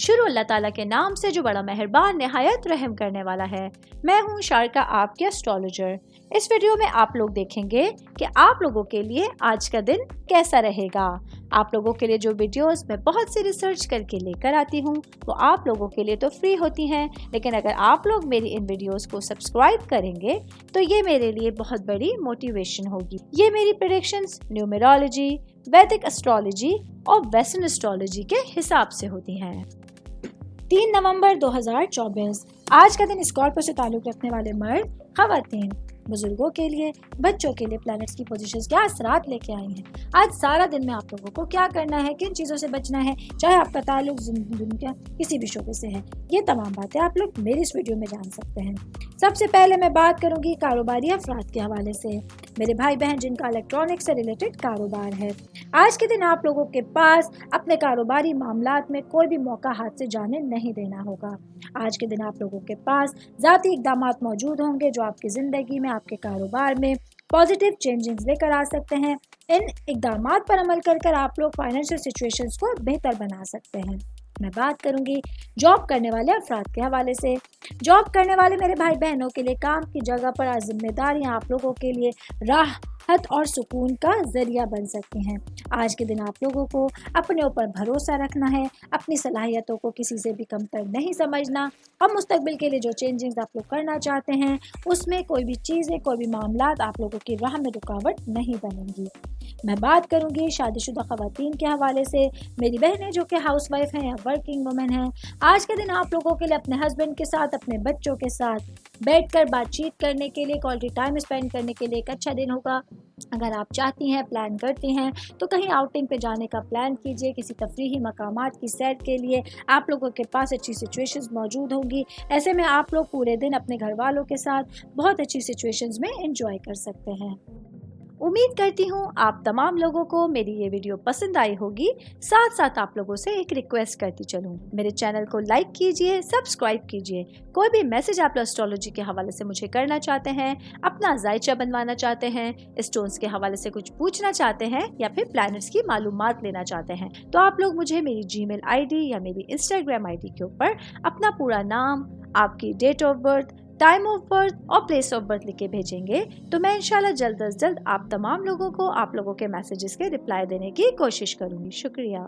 शुरू अल्लाह ताला के नाम से जो बड़ा मेहरबान निहायत रहम करने वाला है। मैं हूँ शारका, आपके एस्ट्रोलॉजर। इस वीडियो में आप लोग देखेंगे कि आप लोगों के लिए आज का दिन कैसा रहेगा। आप लोगों के लिए जो वीडियोस मैं बहुत सी रिसर्च करके लेकर आती हूँ वो आप लोगों के लिए तो फ्री होती हैं, लेकिन अगर आप लोग मेरी इन वीडियोस को सब्सक्राइब करेंगे तो ये मेरे लिए बहुत बड़ी मोटिवेशन होगी। ये मेरी प्रेडिक्शंस न्यूमेरोलॉजी, वैदिक एस्ट्रोलॉजी और वेस्टर्न एस्ट्रोलॉजी के हिसाब से होती हैं। 3 नवंबर 2024 आज का दिन स्कॉर्पियो से ताल्लुक रखने वाले मर्द, खवातीन, बुजुर्गों के लिए, बच्चों के लिए प्लैनेट्स की पोजीशंस क्या असरात लेके आई हैं। आज सारा दिन में आप लोगों को क्या करना है, किन चीज़ों से बचना है, चाहे आपका ताल्लुक दुनिया किसी भी शोबे से है, ये तमाम बातें आप लोग मेरी इस वीडियो में जान सकते हैं। सबसे पहले मैं बात करूंगी कारोबारी अफराद के हवाले से, मेरे भाई बहन जिनका इलेक्ट्रॉनिक से रिलेटेड कारोबार है। आज के दिन आप लोगों के पास अपने कारोबारी मामलात में कोई भी मौका हाथ से जाने नहीं देना होगा। आज के दिन आप लोगों के पास ज़ाती इक़दामात मौजूद होंगे जो आपकी ज़िंदगी में, आपके कारोबार में पॉजिटिव चेंजिंग्स लेकर आ सकते हैं। इन इक़दामात पर अमल कर आप लोग फाइनेंशियल सिचुएशंस को बेहतर बना सकते हैं। मैं बात करूंगी जॉब करने वाले अफराद के हवाले से। जॉब करने वाले मेरे भाई बहनों के लिए काम की जगह पर आज जिम्मेदारियां आप लोगों के लिए राहत और सुकून का जरिया बन सकती हैं। आज के दिन आप लोगों को अपने ऊपर भरोसा रखना है, अपनी सलाहियतों को किसी से भी कमतर नहीं समझना और मुस्तकबिल के लिए जो चेंजिंग्स आप लोग करना चाहते हैं उसमें कोई भी चीज़ें, कोई भी मामलात आप लोगों की राह में रुकावट नहीं बनेंगी। मैं बात करूंगी शादीशुदा खवातीन के हवाले से, मेरी बहनें जो कि हाउस वाइफ हैं या वर्किंग वुमेन हैं। आज के दिन आप लोगों के लिए अपने हस्बैंड के साथ, अपने बच्चों के साथ बैठकर बातचीत करने के लिए, क्वालिटी टाइम स्पेंड करने के लिए एक अच्छा दिन होगा। अगर आप चाहती हैं, प्लान करती हैं तो कहीं आउटिंग पे जाने का प्लान कीजिए। किसी तफरीही मकामात की सैर के लिए आप लोगों के पास अच्छी सिचुएशंस मौजूद होंगी। ऐसे में आप लोग पूरे दिन अपने घर वालों के साथ बहुत अच्छी सिचुएशंस में एंजॉय कर सकते हैं। उम्मीद करती हूँ आप तमाम लोगों को मेरी ये वीडियो पसंद आई होगी। साथ साथ आप लोगों से एक रिक्वेस्ट करती चलूँ, मेरे चैनल को लाइक कीजिए, सब्सक्राइब कीजिए। कोई भी मैसेज आप एस्ट्रोलॉजी के हवाले से मुझे करना चाहते हैं, अपना जायचा बनवाना चाहते हैं, स्टोन्स के हवाले से कुछ पूछना चाहते हैं या फिर प्लैनेट्स की मालूमात लेना चाहते हैं तो आप लोग मुझे मेरी जीमेल आईडी या मेरी इंस्टाग्राम आईडी के ऊपर अपना पूरा नाम, आपकी date of birth, time of birth और प्लेस ऑफ बर्थ लिख के भेजेंगे तो मैं इंशाल्लाह जल्द अज जल्द आप तमाम लोगों को आप लोगों के मैसेजेस के रिप्लाई देने की कोशिश करूँगी। शुक्रिया।